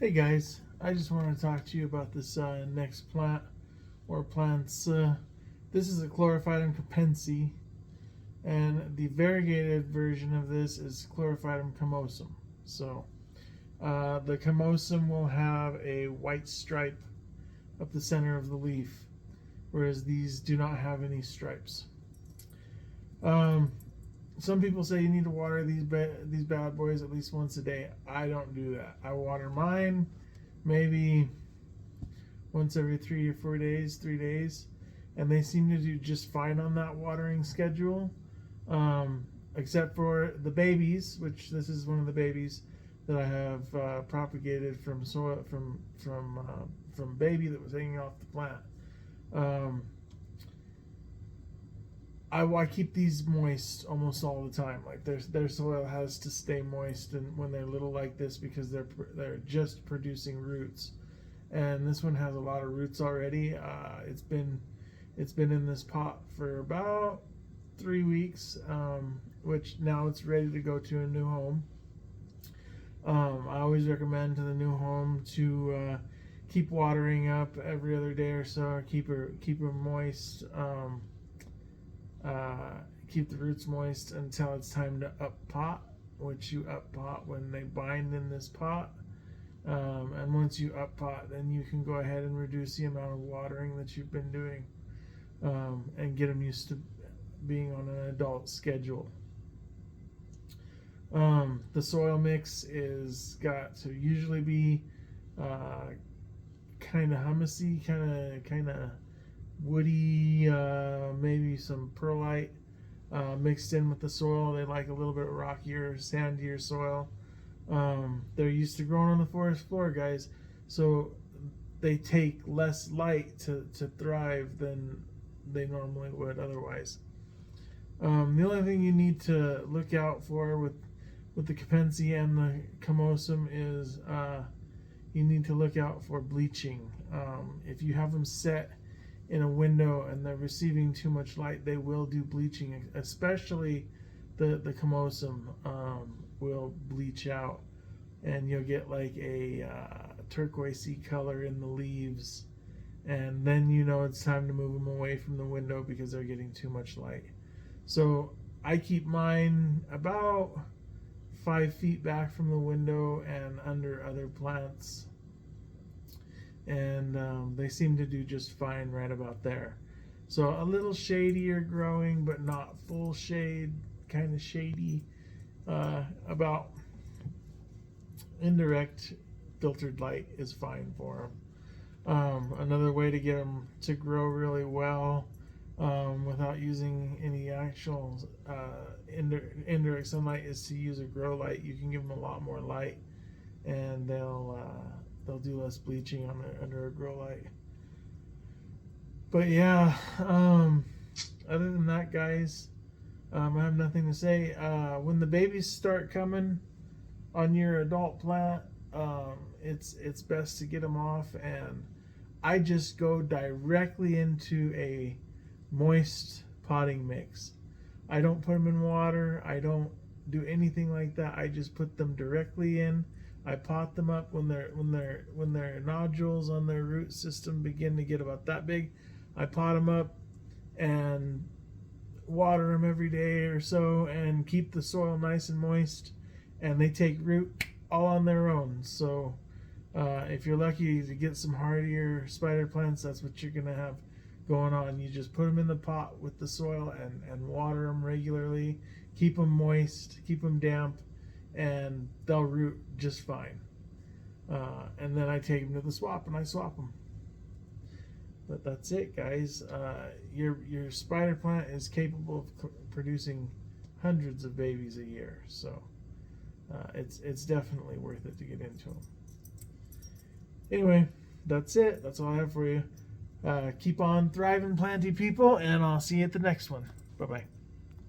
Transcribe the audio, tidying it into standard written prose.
Hey guys, I just want to talk to you about this next plant or plants. This is a Chlorophytum capense, and the variegated version of this is Chlorophytum camosum. So the camosum will have a white stripe up the center of the leaf, whereas these do not have any stripes. Some people say you need to water these bad boys at least once a day. I don't do that. I water mine maybe once every 3 or 4 days, 3 days, and they seem to do just fine on that watering schedule, except for the babies, which this is one of the babies that I have propagated from soil from baby that was hanging off the plant. I keep these moist almost all the time. Like their soil has to stay moist, and when they're little like this, because they're just producing roots, and this one has a lot of roots already. It's been in this pot for about 3 weeks, which now it's ready to go to a new home. I always recommend to the new home to keep watering up every other day or so. Keep her moist. Keep the roots moist until it's time to up pot, which you up pot when they bind in this pot. And once you up pot, then you can go ahead and reduce the amount of watering that you've been doing, and get them used to being on an adult schedule. The soil mix is got to usually be kind of humusy, kind of woody, maybe some perlite mixed in with the soil. They like a little bit rockier, sandier soil. They're used to growing on the forest floor, guys, so they take less light to thrive than they normally would otherwise. The only thing you need to look out for with the capense and the camosum is you need to look out for bleaching. If you have them set in a window and they're receiving too much light, they will do bleaching. Especially the camosum will bleach out, and you'll get like a turquoisey color in the leaves, and then you know it's time to move them away from the window because they're getting too much light. So I keep mine about 5 feet back from the window and under other plants, and they seem to do just fine right about there. So a little shadier growing, but not full shade, kind of shady, about indirect filtered light is fine for them. Another way to get them to grow really well without using any actual indirect sunlight is to use a grow light. You can give them a lot more light, and they'll do less bleaching under a grow light. But yeah, other than that, guys, I have nothing to say. When the babies start coming on your adult plant, it's best to get them off, and I just go directly into a moist potting mix. I don't put them in water. I don't do anything like that. I just put them directly in. I pot them up when their nodules on their root system begin to get about that big. I pot them up and water them every day or so, and keep the soil nice and moist, and they take root all on their own. So if you're lucky to get some hardier spider plants, that's what you're gonna have going on. You just put them in the pot with the soil and water them regularly. Keep them moist, keep them damp, and they'll root just fine. And then I take them to the swap and I swap them. But that's it, guys. Your spider plant is capable of producing hundreds of babies a year, so it's definitely worth it to get into them. Anyway, that's it. That's all I have for you. Keep on thriving, planty people, and I'll see you at the next one. Bye-bye.